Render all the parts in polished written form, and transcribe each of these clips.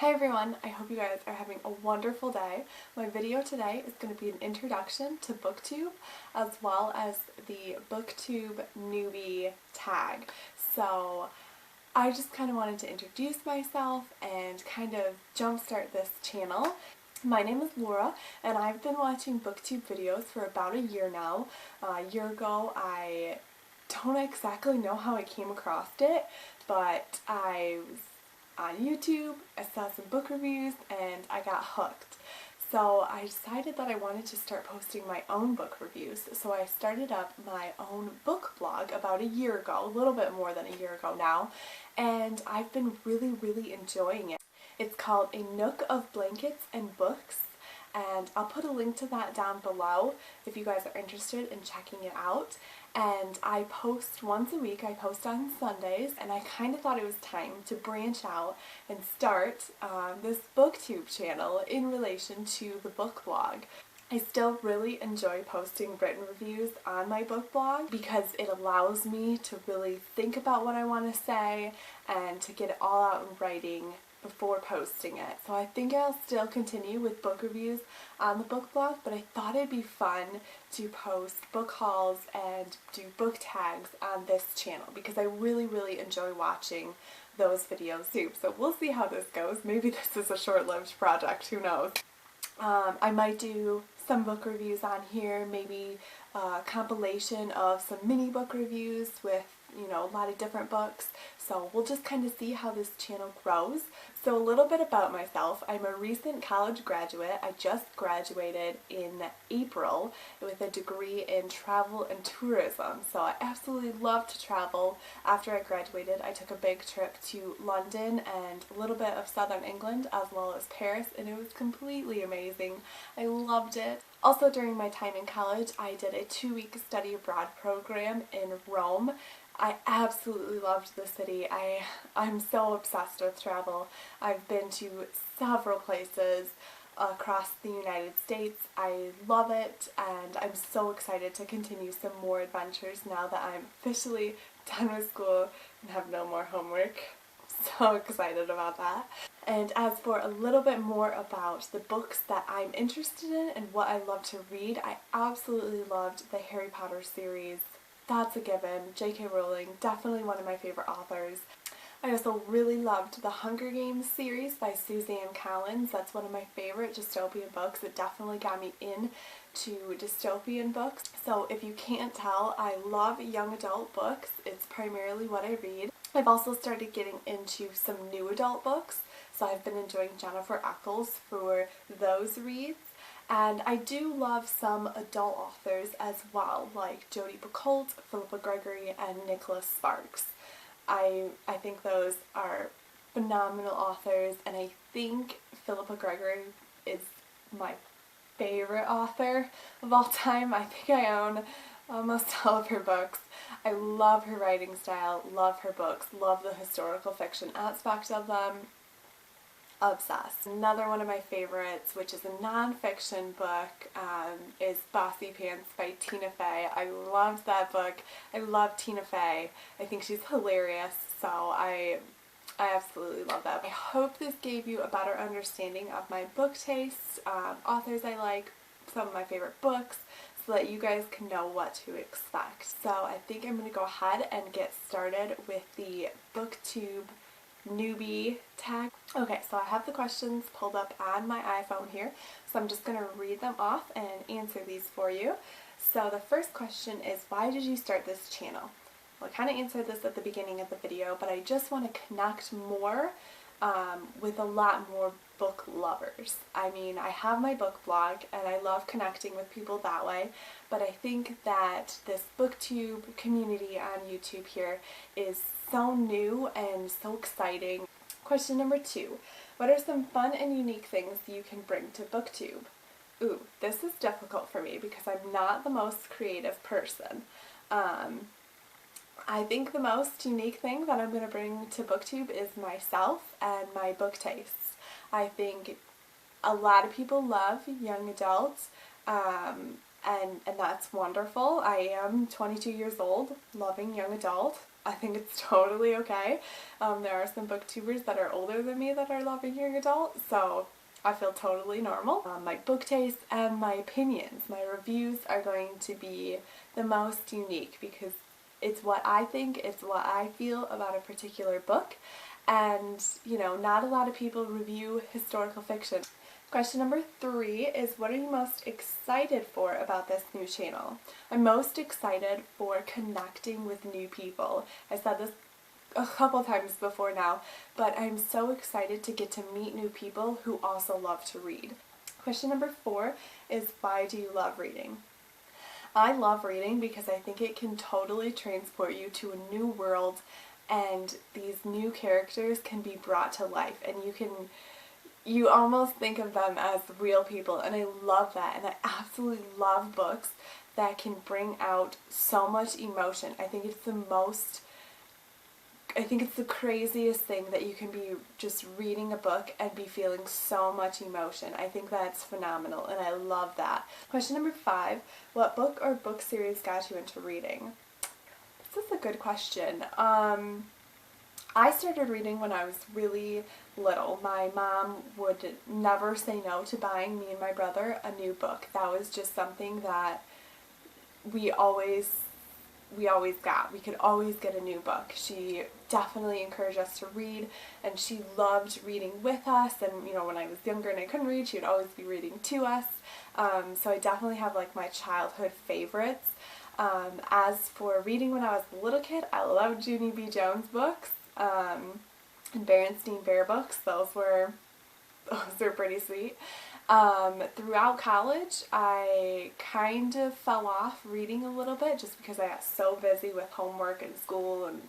Hi everyone, I hope you guys are having a wonderful day. My video today is going to be an introduction to BookTube as well as the BookTube Newbie tag. So I just kind of wanted to introduce myself and kind of jumpstart this channel. My name is Laura and I've been watching BookTube videos for about a year now. A year ago I don't exactly know how I came across it, but I was on YouTube, I saw some book reviews, and I got hooked. So I decided that I wanted to start posting my own book reviews. So I started up my own book blog about a year ago, a little bit more than a year ago now, and I've been really enjoying it. It's called A Nook of Blankets and Books, and I'll put a link to that down below if you guys are interested in checking it out. And I post once a week. I post on Sundays, and I kind of thought it was time to branch out and start this BookTube channel in relation to the book blog. I still really enjoy posting written reviews on my book blog because it allows me to really think about what I want to say and to get it all out in writing before posting it. So I think I'll still continue with book reviews on the book blog, but I thought it'd be fun to post book hauls and do book tags on this channel because I really enjoy watching those videos too. So we'll see how this goes. Maybe this is a short-lived project, who knows. I might do some book reviews on here, maybe a compilation of some mini book reviews with, you know, a lot of different books. So we'll just kind of see how this channel grows. So a little bit about myself. I'm a recent college graduate. I just graduated in April with a degree in travel and tourism. So I absolutely love to travel. After I graduated, I took a big trip to London and a little bit of southern England as well as Paris, and it was completely amazing. I loved it. Also, during my time in college, I did a 2-week study abroad program in Rome. I absolutely loved the city. I'm so obsessed with travel. I've been to several places across the United States. I love it, and I'm so excited to continue some more adventures now that I'm officially done with school and have no more homework. So excited about that. And as for a little bit more about the books that I'm interested in and what I love to read, I absolutely loved the Harry Potter series. That's a given. J.K. Rowling, definitely one of my favorite authors. I also really loved the Hunger Games series by Suzanne Collins. That's one of my favorite dystopian books. It definitely got me into dystopian books. So if you can't tell, I love young adult books. It's primarily what I read. I've also started getting into some new adult books. So I've been enjoying Jennifer Eccles for those reads. And I do love some adult authors as well, like Jodi Picoult, Philippa Gregory, and Nicholas Sparks. I think those are phenomenal authors, and I think Philippa Gregory is my favorite author of all time. I think I own almost all of her books. I love her writing style, love her books, love the historical fiction aspect of them. Obsessed. Another one of my favorites, which is a non-fiction book, is Bossy Pants by Tina Fey. I loved that book. I love Tina Fey. I think she's hilarious, so I absolutely love that. I hope this gave you a better understanding of my book tastes, authors I like, some of my favorite books, so that you guys can know what to expect. So I think I'm going to go ahead and get started with the BookTube Newbie tag. Okay, so I have the questions pulled up on my iPhone here, so I'm just going to read them off and answer these for you. So the first question is, why did you start this channel? Well, I kind of answered this at the beginning of the video, but I just want to connect more with a lot more book lovers. I mean, I have my book blog and I love connecting with people that way, but I think that this BookTube community on YouTube here is so new and so exciting. Question number 2. What are some fun and unique things you can bring to BookTube? Ooh, this is difficult for me because I'm not the most creative person. I think the most unique thing that I'm going to bring to BookTube is myself and my book tastes. I think a lot of people love young adults, and that's wonderful. I am 22 years old, loving young adult. I think it's totally okay. There are some booktubers that are older than me that are loving young adult, so I feel totally normal. My book taste and my opinions, my reviews are going to be the most unique because it's what I think, it's what I feel about a particular book, and you know, not a lot of people review historical fiction. Question number 3 is, what are you most excited for about this new channel? I'm most excited for connecting with new people. I said this a couple times before now, but I'm so excited to get to meet new people who also love to read. Question number 4 is, why do you love reading? I love reading because I think it can totally transport you to a new world, and these new characters can be brought to life, and you almost think of them as real people, and I love that, and I absolutely love books that can bring out so much emotion. I think it's the craziest thing that you can be just reading a book and be feeling so much emotion. I think that's phenomenal, and I love that. Question number 5, what book or book series got you into reading? This is a good question. I started reading when I was really little. My mom would never say no to buying me and my brother a new book. That was just something that we always got. We could always get a new book. She definitely encouraged us to read, and she loved reading with us, and you know, when I was younger and I couldn't read, she would always be reading to us. So I definitely have like my childhood favorites. As for reading when I was a little kid, I loved Junie B. Jones books. And Berenstain Bear books. Those were pretty sweet. Throughout college, I kind of fell off reading a little bit just because I got so busy with homework and school and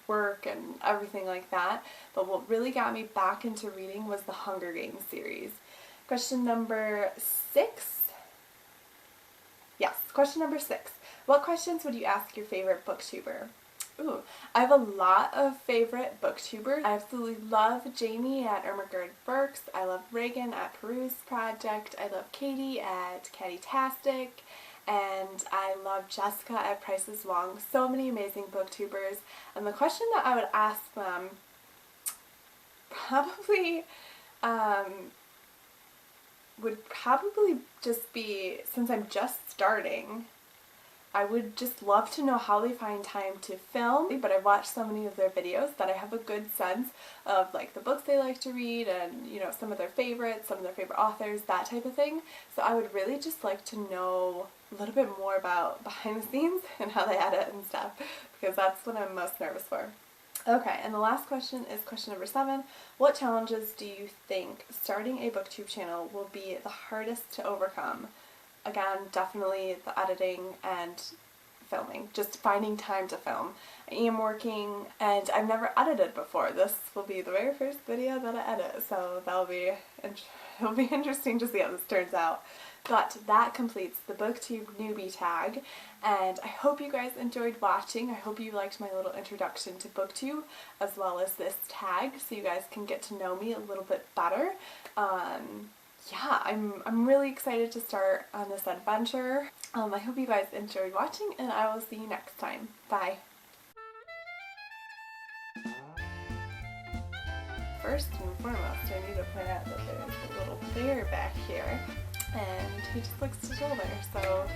work and everything like that. But what really got me back into reading was the Hunger Games series. Question number 6. Yes, question number 6. What questions would you ask your favorite booktuber? Ooh, I have a lot of favorite booktubers. I absolutely love Jamie at Ermagerd Burks. I love Reagan at Peruse Project. I love Katie at Catty-tastic. And I love Jessica at Prices Wrong. So many amazing booktubers. And the question that I would ask them would probably just be, since I'm just starting, I would just love to know how they find time to film, but I've watched so many of their videos that I have a good sense of like the books they like to read and, you know, some of their favorites, some of their favorite authors, that type of thing. So I would really just like to know a little bit more about behind the scenes and how they edit and stuff, because that's what I'm most nervous for. Okay, and the last question is question number 7. What challenges do you think starting a booktube channel will be the hardest to overcome? Again, definitely the editing and filming, just finding time to film. I am working, and I've never edited before. This will be the very first video that I edit, so it'll be interesting to see how this turns out. But that completes the BookTube Newbie tag, and I hope you guys enjoyed watching. I hope you liked my little introduction to BookTube, as well as this tag, so you guys can get to know me a little bit better. Yeah, I'm really excited to start on this adventure. I hope you guys enjoyed watching, and I will see you next time. Bye! First and foremost, I need to point out that there's a little bear back here, and he just likes to chill there, so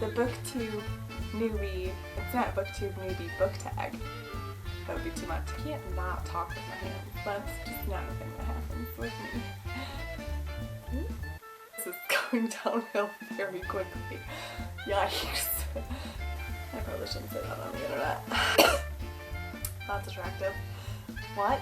the BookTube Newbie, it's not BookTube Newbie book tag. That would be too much. I can't not talk with my hands. That's just not a thing that happens with me. This is going downhill very quickly. Yikes. I probably shouldn't say that on the internet. That's attractive. What?